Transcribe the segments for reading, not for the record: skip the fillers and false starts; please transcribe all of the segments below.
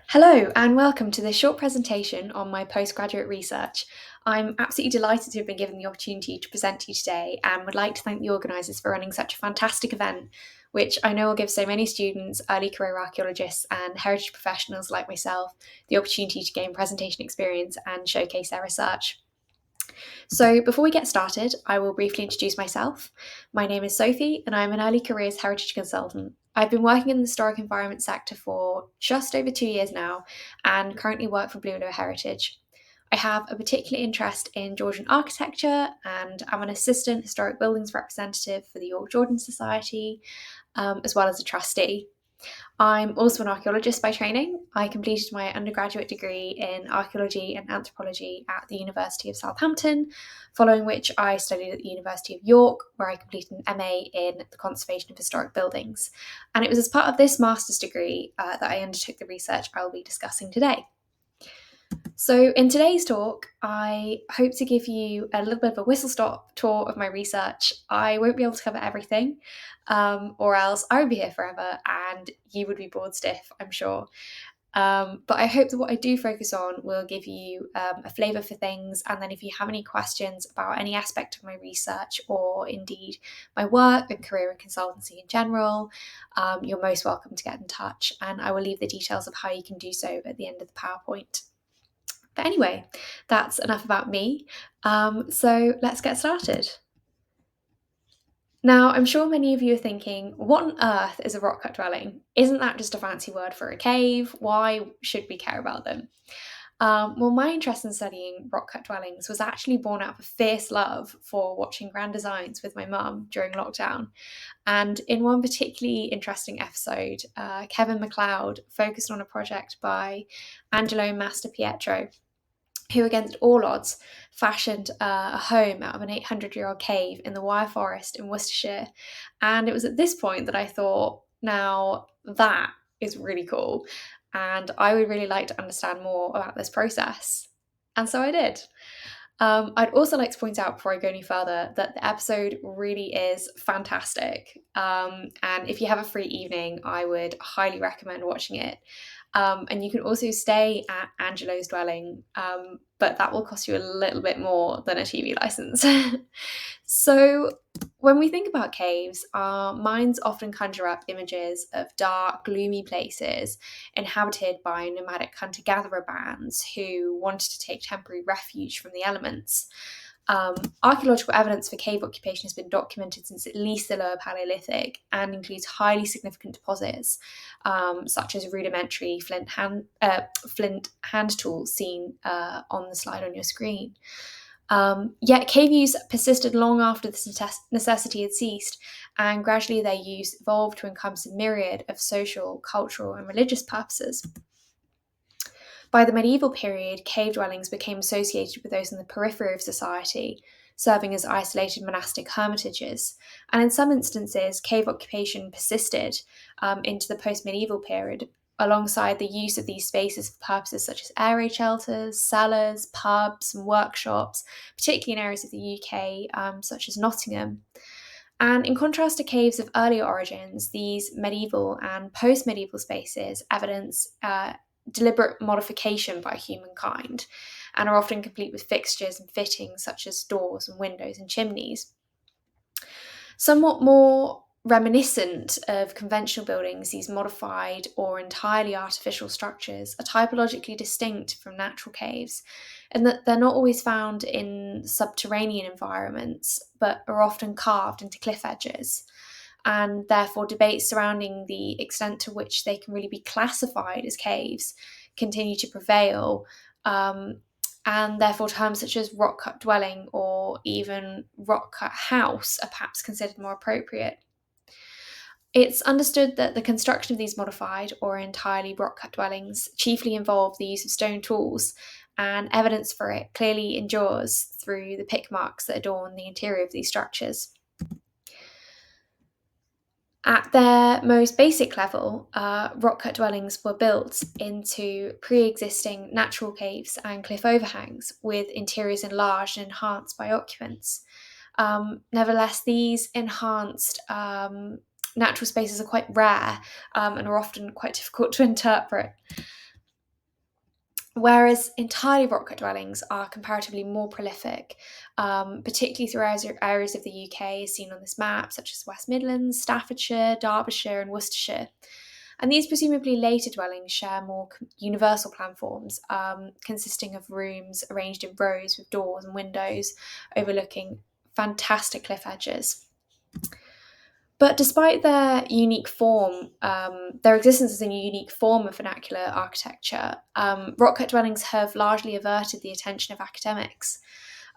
Hello and welcome to this short presentation on my postgraduate research. I'm absolutely delighted to have been given the opportunity to present to you today and would like to thank the organisers for running such a fantastic event, which I know will give so many students, early career archaeologists and heritage professionals like myself the opportunity to gain presentation experience and showcase their research. So before we get started, I will briefly introduce myself. My name is Sophie and I'm an early careers heritage consultant. I've been working in the historic environment sector for just over 2 years now and currently work for Blue Heritage. I have a particular interest in Georgian architecture and I'm an assistant historic buildings representative for the York Georgian Society, as well as a trustee. I'm also an archaeologist by training. I completed my undergraduate degree in archaeology and anthropology at the University of Southampton, following which I studied at the University of York, where I completed an MA in the conservation of historic buildings. And it was as part of this master's degree that I undertook the research I will be discussing today. So, in today's talk, I hope to give you a little bit of a whistle stop tour of my research. I won't be able to cover everything, or else I would be here forever and you would be bored stiff, I'm sure. But I hope that what I do focus on will give you a flavour for things. And then if you have any questions about any aspect of my research or indeed my work and career in consultancy in general, you're most welcome to get in touch. And I will leave the details of how you can do so at the end of the PowerPoint. But anyway, that's enough about me. So let's get started. Now, I'm sure many of you are thinking, what on earth is a rock cut dwelling? Isn't that just a fancy word for a cave? Why should we care about them? Well, my interest in studying rock cut dwellings was actually born out of a fierce love for watching grand designs with my mum during lockdown. And in one particularly interesting episode, Kevin MacLeod focused on a project by Angelo Master-Pietro, who, against all odds, fashioned a home out of an 800-year-old cave in the Wyre Forest in Worcestershire. And it was at this point that I thought, now that is really cool. And I would really like to understand more about this process. And so I did. I'd also like to point out before I go any further that the episode really is fantastic. And if you have a free evening, I would highly recommend watching it. And you can also stay at Angelo's dwelling, but that will cost you a little bit more than a TV license. So, when we think about caves, our minds often conjure up images of dark, gloomy places inhabited by nomadic hunter-gatherer bands who wanted to take temporary refuge from the elements. Archaeological evidence for cave occupation has been documented since at least the lower Palaeolithic and includes highly significant deposits, such as rudimentary flint hand tools seen on the slide on your screen. Yet cave use persisted long after this necessity had ceased, and gradually their use evolved to encompass a myriad of social, cultural, and religious purposes. By the medieval period, cave dwellings became associated with those in the periphery of society, serving as isolated monastic hermitages. And in some instances, cave occupation persisted into the post-medieval period, alongside the use of these spaces for purposes such as air raid shelters, cellars, pubs, and workshops, particularly in areas of the UK such as Nottingham. And in contrast to caves of earlier origins, these medieval and post-medieval spaces evidence deliberate modification by humankind and are often complete with fixtures and fittings such as doors and windows and chimneys. Somewhat more reminiscent of conventional buildings, these modified or entirely artificial structures are typologically distinct from natural caves, in that they're not always found in subterranean environments, but are often carved into cliff edges. And therefore, debates surrounding the extent to which they can really be classified as caves continue to prevail. And therefore, terms such as rock cut dwelling or even rock cut house are perhaps considered more appropriate. It's understood that the construction of these modified or entirely rock cut dwellings chiefly involved the use of stone tools, and evidence for it clearly endures through the pick marks that adorn the interior of these structures. At their most basic level, rock-cut dwellings were built into pre-existing natural caves and cliff overhangs, with interiors enlarged and enhanced by occupants. Nevertheless, these enhanced natural spaces are quite rare and are often quite difficult to interpret. whereas entirely rock-cut dwellings are comparatively more prolific, particularly through areas of the UK as seen on this map, such as West Midlands, Staffordshire, Derbyshire and Worcestershire. And these presumably later dwellings share more universal plan forms, consisting of rooms arranged in rows with doors and windows overlooking fantastic cliff edges. But despite their unique form, their existence as a unique form of vernacular architecture, rock-cut dwellings have largely averted the attention of academics.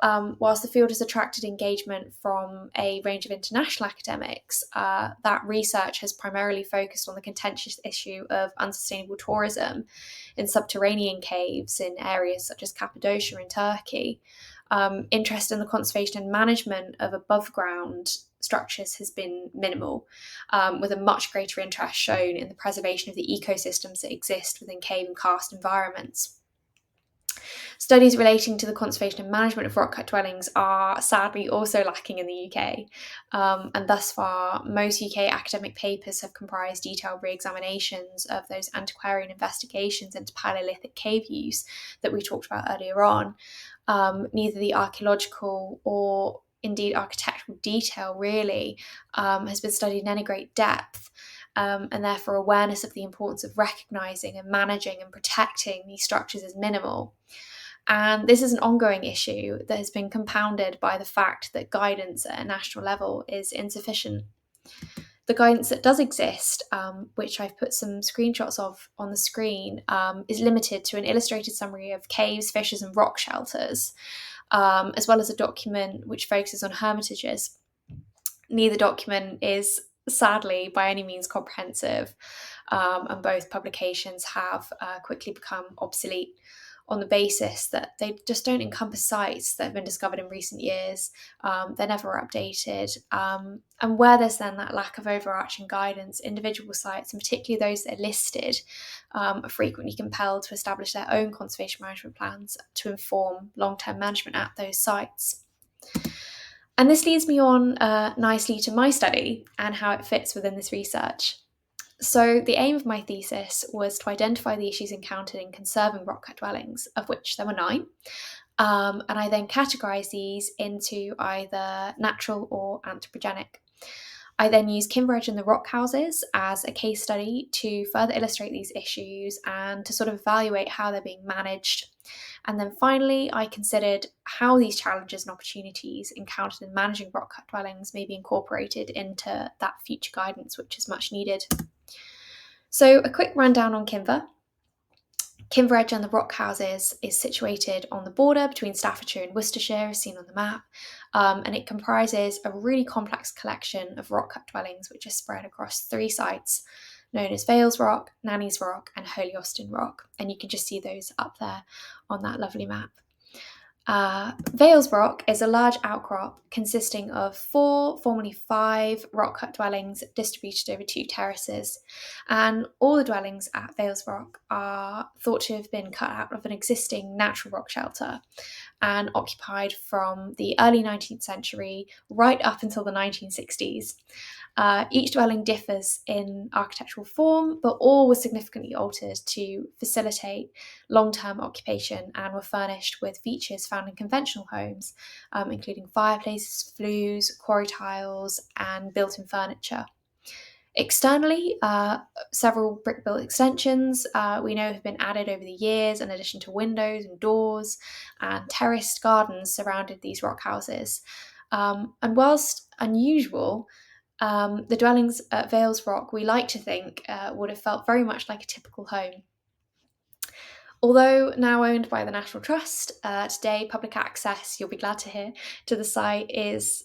Whilst the field has attracted engagement from a range of international academics, that research has primarily focused on the contentious issue of unsustainable tourism in subterranean caves in areas such as Cappadocia in Turkey. Interest in the conservation and management of above ground structures has been minimal, with a much greater interest shown in the preservation of the ecosystems that exist within cave and karst environments. Studies relating to the conservation and management of rock-cut dwellings are sadly also lacking in the UK, and thus far most UK academic papers have comprised detailed re-examinations of those antiquarian investigations into Palaeolithic cave use that we talked about earlier on. Neither the archaeological or indeed architectural detail really has been studied in any great depth. And therefore awareness of the importance of recognising and managing and protecting these structures is minimal. And this is an ongoing issue that has been compounded by the fact that guidance at a national level is insufficient. The guidance that does exist, which I've put some screenshots of on the screen, is limited to an illustrated summary of caves, fissures and rock shelters, as well as a document which focuses on hermitages. Neither document is sadly by any means comprehensive, and both publications have quickly become obsolete on the basis that they just don't encompass sites that have been discovered in recent years. They're never updated. And where there's then that lack of overarching guidance, individual sites, and particularly those that are listed, are frequently compelled to establish their own conservation management plans to inform long-term management at those sites. And this leads me on nicely to my study and how it fits within this research. So the aim of my thesis was to identify the issues encountered in conserving rock-cut dwellings, of which there were 9. And I then categorised these into either natural or anthropogenic. I then used Kinver Edge and the rock houses as a case study to further illustrate these issues and to sort of evaluate how they're being managed. And then finally, I considered how these challenges and opportunities encountered in managing rock-cut dwellings may be incorporated into that future guidance, which is much needed. So a quick rundown on Kinver. Kinver Edge and the rock houses is situated on the border between Staffordshire and Worcestershire, as seen on the map, and it comprises a really complex collection of rock-cut dwellings which are spread across 3 sites, known as Vales Rock, Nanny's Rock and Holy Austin Rock, and you can just see those up there on that lovely map. Vales Rock is a large outcrop consisting of 4, formerly 5 rock-cut dwellings distributed over 2 terraces, and all the dwellings at Vales Rock are thought to have been cut out of an existing natural rock shelter and occupied from the early 19th century right up until the 1960s. Each dwelling differs in architectural form, but all was significantly altered to facilitate long-term occupation and were furnished with features found in conventional homes, including fireplaces, flues, quarry tiles, and built-in furniture. Externally, several brick-built extensions we know have been added over the years, in addition to windows and doors, and terraced gardens surrounded these rock houses. And whilst unusual, the dwellings at Vales Rock, we like to think, would have felt very much like a typical home. Although now owned by the National Trust, today public access, you'll be glad to hear, to the site is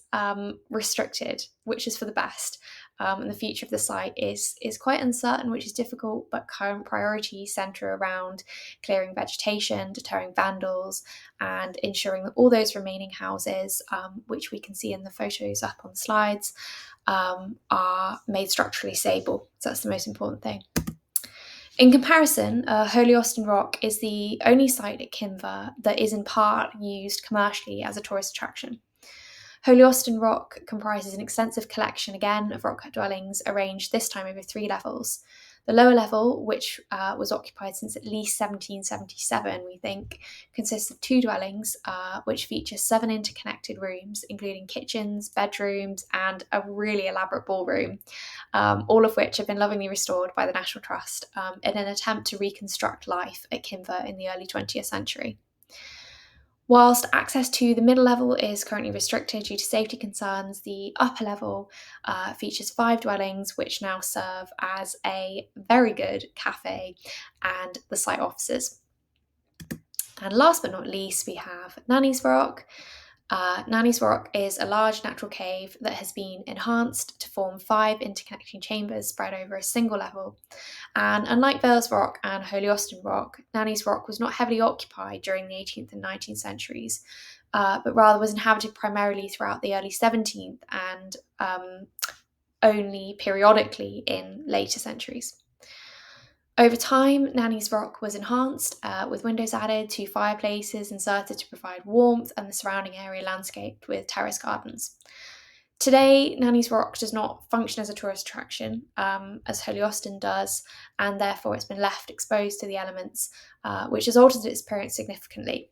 restricted, which is for the best. And the future of the site is quite uncertain, which is difficult, but current priorities centre around clearing vegetation, deterring vandals, and ensuring that all those remaining houses, which we can see in the photos up on the slides, are made structurally stable. So that's the most important thing. In comparison, Holy Austin Rock is the only site at Kinver that is in part used commercially as a tourist attraction. Holy Austin Rock comprises an extensive collection again of rock-cut dwellings arranged this time over 3 levels. The lower level, which was occupied since at least 1777, we think, consists of 2 dwellings, which feature 7 interconnected rooms, including kitchens, bedrooms, and a really elaborate ballroom, all of which have been lovingly restored by the National Trust in an attempt to reconstruct life at Kinver in the early 20th century. Whilst access to the middle level is currently restricted due to safety concerns, the upper level features 5 dwellings which now serve as a very good cafe and the site offices. And last but not least, we have Nanny's Rock. Nanny's Rock is a large natural cave that has been enhanced to form 5 interconnecting chambers spread over a single level. And unlike Vales Rock and Holy Austin Rock, Nanny's Rock was not heavily occupied during the 18th and 19th centuries, but rather was inhabited primarily throughout the early 17th and only periodically in later centuries. Over time, Nanny's Rock was enhanced, with windows added to fireplaces inserted to provide warmth and the surrounding area landscaped with terrace gardens. Today, Nanny's Rock does not function as a tourist attraction, as Holy Austin does, and therefore it's been left exposed to the elements, which has altered its appearance significantly.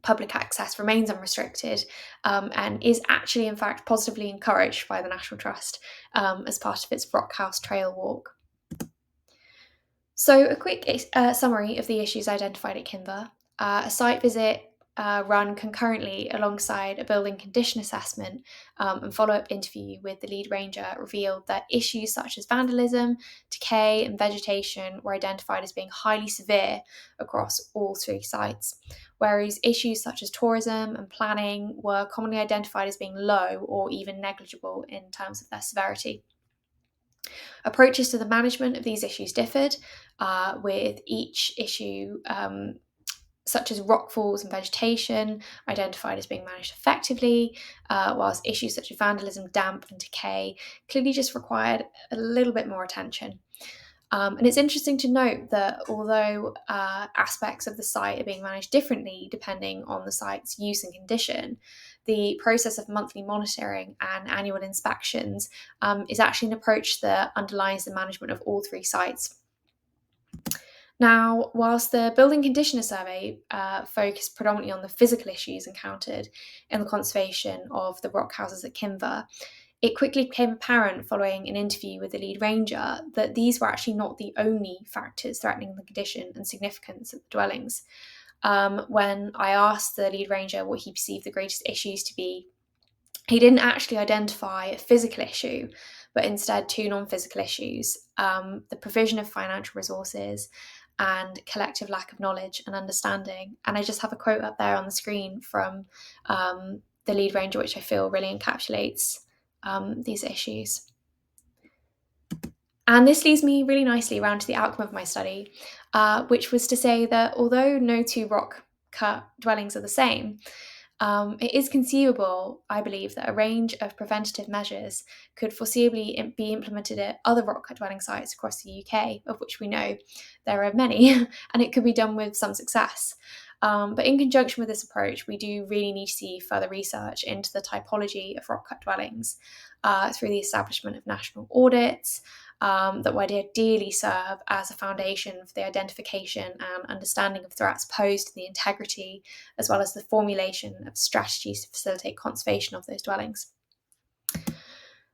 Public access remains unrestricted and is actually, in fact, positively encouraged by the National Trust as part of its Rock House Trail Walk. So a quick summary of the issues identified at Kinver. A site visit run concurrently alongside a building condition assessment and follow-up interview with the lead ranger revealed that issues such as vandalism, decay and vegetation were identified as being highly severe across all 3 sites, whereas issues such as tourism and planning were commonly identified as being low or even negligible in terms of their severity. Approaches to the management of these issues differed, with each issue, such as rockfalls and vegetation, identified as being managed effectively, whilst issues such as vandalism, damp and decay clearly just required a little bit more attention. And it's interesting to note that although aspects of the site are being managed differently depending on the site's use and condition, the process of monthly monitoring and annual inspections is actually an approach that underlies the management of all 3 sites. Now, whilst the building conditioner survey focused predominantly on the physical issues encountered in the conservation of the rock houses at Kinver, it quickly became apparent following an interview with the lead ranger that these were actually not the only factors threatening the condition and significance of the dwellings. When I asked the lead ranger what he perceived the greatest issues to be, he didn't actually identify a physical issue, but instead 2 non-physical issues, the provision of financial resources and collective lack of knowledge and understanding. And I just have a quote up there on the screen from the lead ranger, which I feel really encapsulates these issues. And this leads me really nicely around to the outcome of my study, which was to say that although no 2 rock cut dwellings are the same, it is conceivable, I believe, that a range of preventative measures could foreseeably be implemented at other rock cut dwelling sites across the UK, of which we know there are many, and it could be done with some success. But in conjunction with this approach, we do really need to see further research into the typology of rock cut dwellings through the establishment of national audits that would ideally serve as a foundation for the identification and understanding of threats posed to the integrity, as well as the formulation of strategies to facilitate conservation of those dwellings.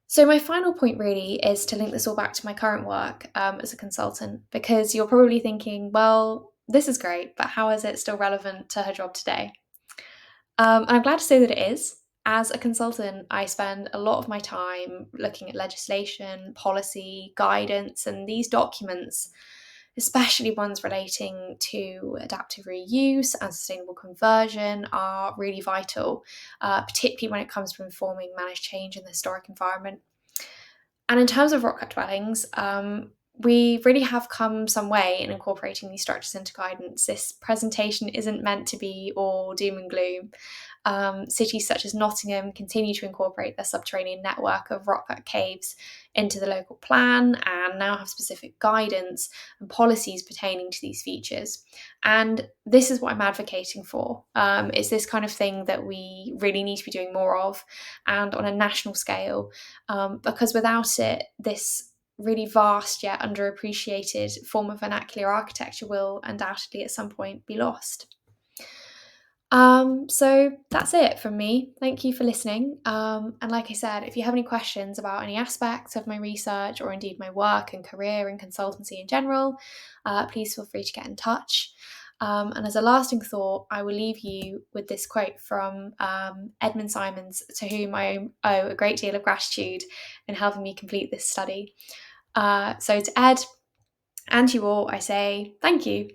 So my final point really is to link this all back to my current work as a consultant, because you're probably thinking, well, this is great, but how is it still relevant to her job today? I'm glad to say that it is. As a consultant, I spend a lot of my time looking at legislation, policy, guidance, and these documents, especially ones relating to adaptive reuse and sustainable conversion, are really vital, particularly when it comes to informing managed change in the historic environment. And in terms of rock cut dwellings, we really have come some way in incorporating these structures into guidance. This presentation isn't meant to be all doom and gloom. Cities such as Nottingham continue to incorporate their subterranean network of rock cut caves into the local plan and now have specific guidance and policies pertaining to these features. And this is what I'm advocating for. It's this kind of thing that we really need to be doing more of, and on a national scale, because without it, this really vast yet underappreciated form of vernacular architecture will undoubtedly at some point be lost. So that's it from me. Thank you for listening. And like I said, if you have any questions about any aspects of my research or indeed my work and career and consultancy in general, please feel free to get in touch. And as a lasting thought, I will leave you with this quote from Edmund Simons, to whom I owe a great deal of gratitude in helping me complete this study. So to Ed and to you all, I say thank you.